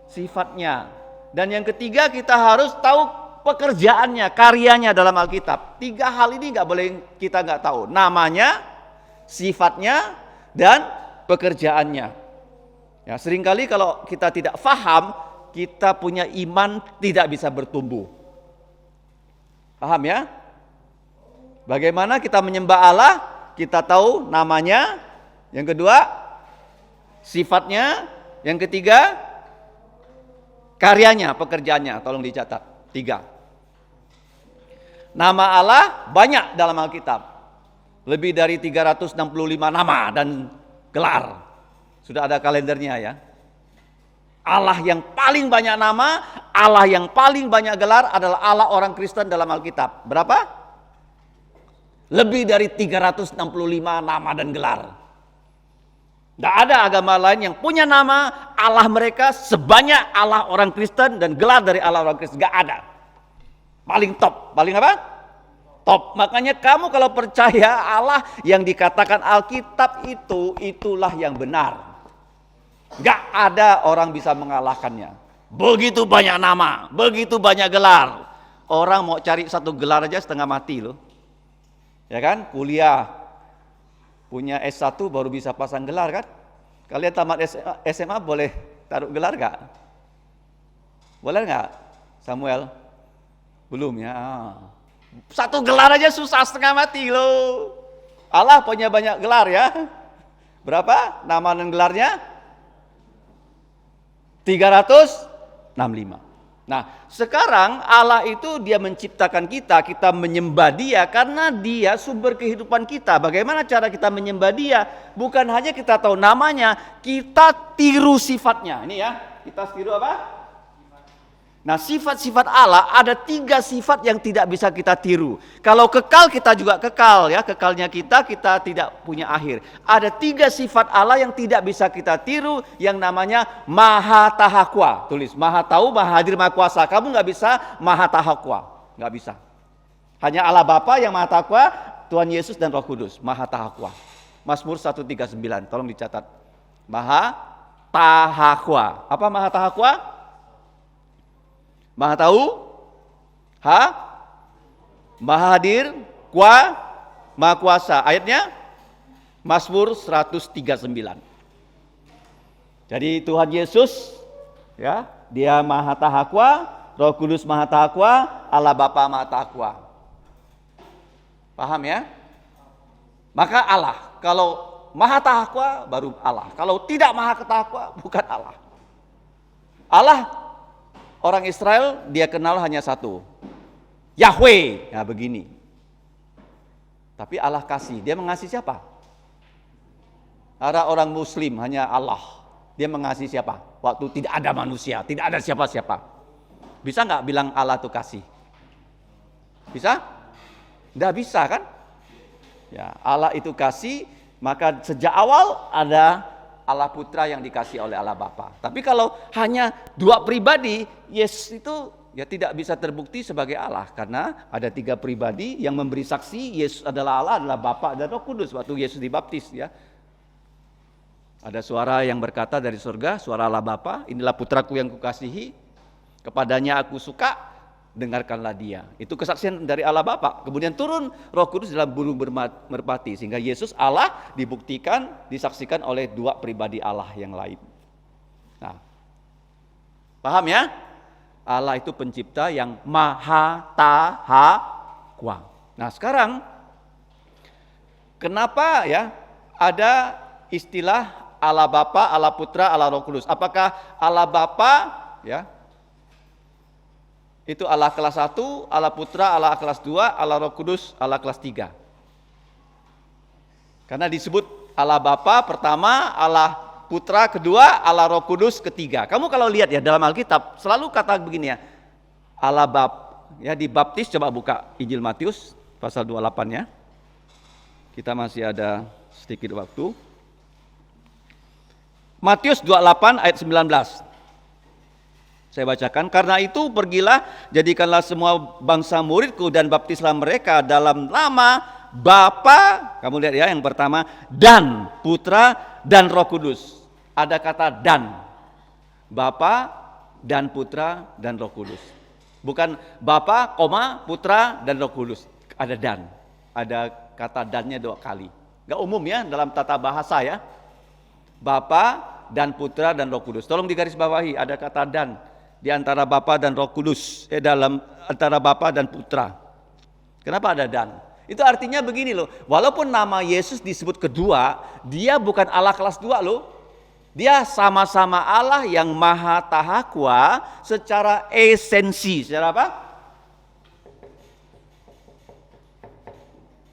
Sifatnya. Dan yang ketiga kita harus tahu pekerjaannya, karyanya dalam Alkitab. 3 hal ini kita nggak tahu. Namanya, sifatnya, dan pekerjaannya. Ya, seringkali kalau kita tidak paham, kita punya iman tidak bisa bertumbuh. Paham ya? Bagaimana kita menyembah Allah? Kita tahu namanya. Yang kedua, sifatnya. Yang ketiga, karyanya, pekerjaannya. Tolong dicatat. 3. Nama Allah banyak dalam Alkitab. Lebih dari 365 nama dan gelar. Sudah ada kalendernya ya. Allah yang paling banyak nama, Allah yang paling banyak gelar adalah Allah orang Kristen dalam Alkitab. Berapa? Lebih dari 365 nama dan gelar. Tidak ada agama lain yang punya nama Allah mereka sebanyak Allah orang Kristen dan gelar dari Allah orang Kristen. Tidak ada. Paling top. Paling apa? Top. Makanya kamu kalau percaya Allah yang dikatakan Alkitab itulah yang benar. Gak ada orang bisa mengalahkannya. Begitu banyak nama, begitu banyak gelar. Orang mau cari satu gelar aja setengah mati loh. Ya kan? Kuliah punya S1 baru bisa pasang gelar kan? Kalian tamat SMA boleh taruh gelar gak? Boleh gak? Samuel? Belum ya. Satu gelar aja susah setengah mati loh. Allah punya banyak gelar ya. Berapa nama dan gelarnya? 365. 65. Nah, sekarang Allah itu dia menciptakan kita, kita menyembah dia karena dia sumber kehidupan kita. Bagaimana cara kita menyembah dia? Bukan hanya kita tahu namanya, kita tiru sifatnya. Ini ya, kita tiru apa? Nah, sifat-sifat Allah ada 3 sifat yang tidak bisa kita tiru. Kalau kekal, kita juga kekal ya. Kekalnya kita tidak punya akhir. Ada 3 sifat Allah yang tidak bisa kita tiru, yang namanya Maha Tahakwa. Tulis, Maha Tahu, Maha Hadir, Maha Kuasa. Kamu nggak bisa Maha Tahakwa, nggak bisa. Hanya Allah Bapa yang Maha Tahakwa, Tuhan Yesus dan Roh Kudus, Maha Tahakwa. Mazmur 139, tolong dicatat. Maha Tahakwa. Apa Maha Tahakwa? Maha tahu, Maha hadir, Maha kuasa. Ayatnya Mazmur 139. Jadi Tuhan Yesus ya, dia Maha Tahakwa, Roh Kudus Maha Tahakwa, Allah Bapa Maha Tahakwa. Paham ya? Maka Allah, kalau Maha Tahakwa baru Allah. Kalau tidak Maha Tahakwa bukan Allah. Allah, orang Israel dia kenal hanya satu, Yahweh. Nah begini. Tapi Allah kasih, dia mengasihi siapa? Ada orang Muslim hanya Allah. Dia mengasihi siapa? Waktu tidak ada manusia, tidak ada siapa-siapa. Bisa nggak bilang Allah itu kasih? Bisa? Nggak bisa kan? Ya, Allah itu kasih, maka sejak awal ada Allah Putra yang dikasih oleh Allah Bapa. Tapi kalau hanya 2 pribadi, Yesus itu ya tidak bisa terbukti sebagai Allah. Karena ada 3 pribadi yang memberi saksi, Yesus adalah Allah, adalah Bapa dan Roh Kudus. Waktu Yesus dibaptis ya, ada suara yang berkata dari surga, suara Allah Bapa, inilah putraku yang kukasihi, kepadanya aku suka, dengarkanlah dia. Itu kesaksian dari Allah Bapa. Kemudian turun Roh Kudus dalam burung merpati, sehingga Yesus Allah dibuktikan, disaksikan oleh 2 pribadi Allah yang lain. Nah, paham ya? Allah itu pencipta yang Maha Tahakwa. Nah, sekarang kenapa ya ada istilah Allah Bapa, Allah Putra, Allah Roh Kudus? Apakah Allah Bapa ya itu Allah kelas 1, Allah Putra, Allah kelas 2, Allah Roh Kudus, Allah kelas 3. Karena disebut Allah Bapa pertama, Allah Putra kedua, Allah Roh Kudus ketiga. Kamu kalau lihat ya dalam Alkitab selalu kata begini ya, Allah Bapa ya dibaptis. Coba buka Injil Matius pasal 28 ya. Kita masih ada sedikit waktu. Matius 28 ayat 19. Saya bacakan, karena itu pergilah, jadikanlah semua bangsa muridku dan baptislah mereka dalam nama Bapa, kamu lihat ya yang pertama, dan Putra dan Roh Kudus. Ada kata dan, Bapa dan Putra dan Roh Kudus. Bukan Bapa, Putra dan Roh Kudus. Ada dan, ada kata dannya 2 kali. Gak umum ya dalam tata bahasa ya. Bapa dan Putra dan Roh Kudus. Tolong digarisbawahi, ada kata dan di antara Bapa dan Roh Kudus, dalam antara Bapa dan Putra. Kenapa ada dan? Itu artinya begini loh, walaupun nama Yesus disebut kedua, dia bukan Allah kelas 2 loh. Dia sama-sama Allah yang Maha Tahakwa secara esensi. Secara apa?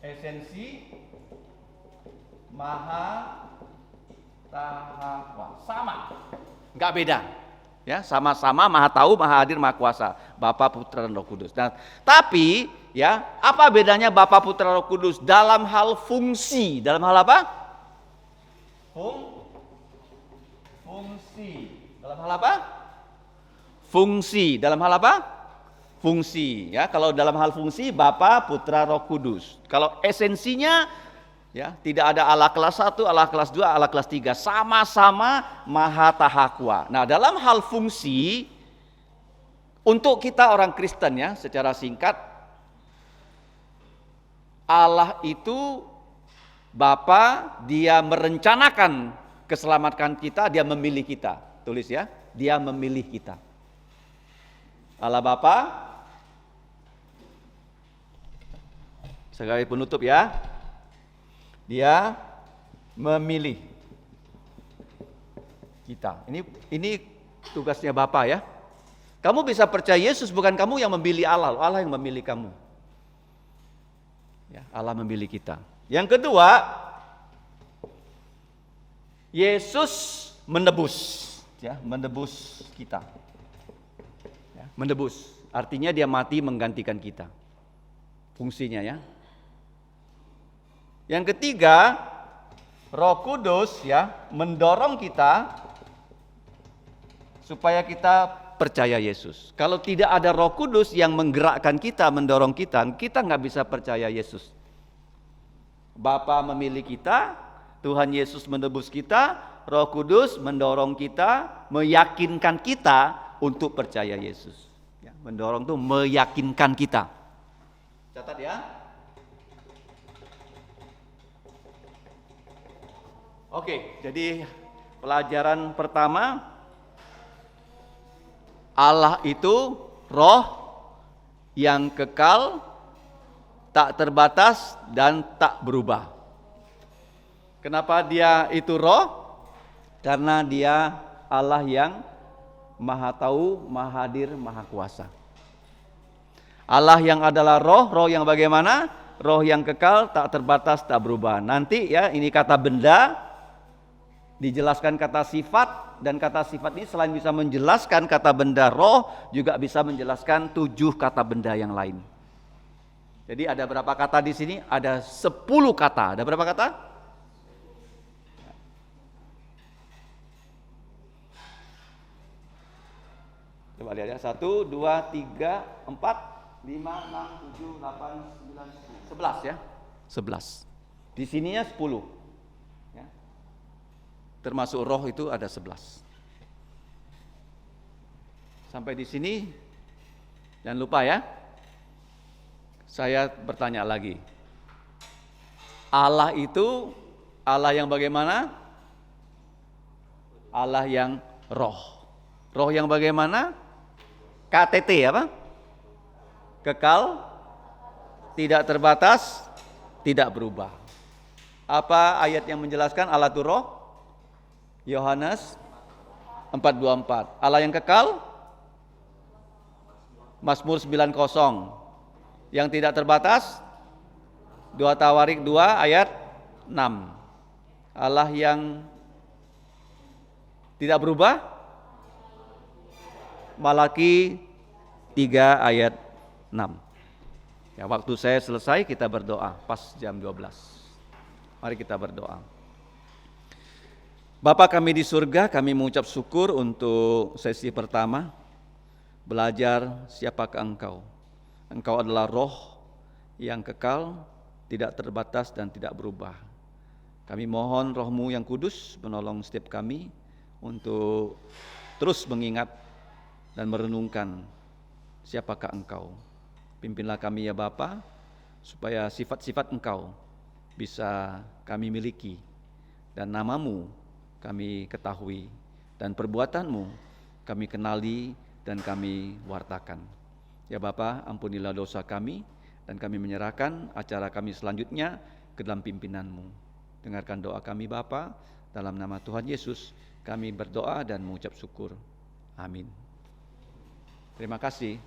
Esensi Maha Tahakwa. Sama, nggak beda. Ya, sama-sama Maha Tahu, Maha Hadir, Maha Kuasa, Bapa, Putra dan Roh Kudus. Nah, tapi ya, apa bedanya Bapa, Putra, Roh Kudus dalam hal fungsi? Dalam hal apa? Fungsi. Dalam hal apa? Fungsi. Dalam hal apa? Fungsi. Ya, kalau dalam hal fungsi Bapa, Putra, Roh Kudus. Kalau esensinya ya, tidak ada Allah kelas 1, Allah kelas 2, Allah kelas 3, sama-sama Maha Tahakwa. Nah, dalam hal fungsi, untuk kita orang Kristen ya, secara singkat, Allah itu Bapa, dia merencanakan keselamatan kita, dia memilih kita. Tulis ya, dia memilih kita. Allah Bapa, sebagai penutup ya, dia memilih kita. Ini tugasnya Bapa ya. Kamu bisa percaya Yesus, bukan kamu yang memilih Allah, Allah yang memilih kamu. Ya, Allah memilih kita. Yang kedua, Yesus menebus, ya, menebus kita. Ya, menebus, artinya dia mati menggantikan kita. Fungsinya ya. Yang ketiga, Roh Kudus ya mendorong kita supaya kita percaya Yesus. Kalau tidak ada Roh Kudus yang menggerakkan kita, mendorong kita, kita nggak bisa percaya Yesus. Bapa memilih kita, Tuhan Yesus menebus kita, Roh Kudus mendorong kita, meyakinkan kita untuk percaya Yesus. Ya, mendorong tuh meyakinkan kita. Catat ya. Oke, jadi pelajaran pertama, Allah itu roh yang kekal, tak terbatas dan tak berubah. Kenapa dia itu roh? Karena dia Allah yang maha tahu, maha hadir, maha kuasa. Allah yang adalah roh, roh yang bagaimana? Roh yang kekal, tak terbatas, tak berubah. Nanti ya, ini kata benda, dijelaskan kata sifat, dan kata sifat ini selain bisa menjelaskan kata benda roh, juga bisa menjelaskan 7 kata benda yang lain. Jadi ada berapa kata di sini? Ada 10 kata. Ada berapa kata? Coba lihat ya. 1, 2, 3, 4, 5, 6, 7, 8, 9, 10. 11 ya. 11. Di sininya 10. Ya. Termasuk roh itu ada 11. Sampai di sini jangan lupa ya. Saya bertanya lagi. Allah itu Allah yang bagaimana? Allah yang roh. Roh yang bagaimana? KTT apa? Kekal, tidak terbatas, tidak berubah. Apa ayat yang menjelaskan Allah itu roh? Yohanes 4:24. Allah yang kekal? Mazmur 9:0. Yang tidak terbatas? 2 Tawarik 2 ayat 6. Allah yang tidak berubah? Malaki 3 ayat 6. Ya, waktu saya selesai kita berdoa pas jam 12. Mari kita berdoa. Bapa kami di surga, kami mengucap syukur untuk sesi pertama. Belajar siapakah Engkau. Engkau adalah roh yang kekal, tidak terbatas dan tidak berubah. Kami mohon Roh-Mu yang kudus menolong setiap kami untuk terus mengingat dan merenungkan siapakah Engkau. Pimpinlah kami ya Bapa, supaya sifat-sifat Engkau bisa kami miliki dan nama-Mu kami ketahui dan perbuatan-Mu kami kenali dan kami wartakan. Ya Bapa, ampunilah dosa kami dan kami menyerahkan acara kami selanjutnya ke dalam pimpinan-Mu. Dengarkan doa kami Bapa, dalam nama Tuhan Yesus kami berdoa dan mengucap syukur. Amin. Terima kasih.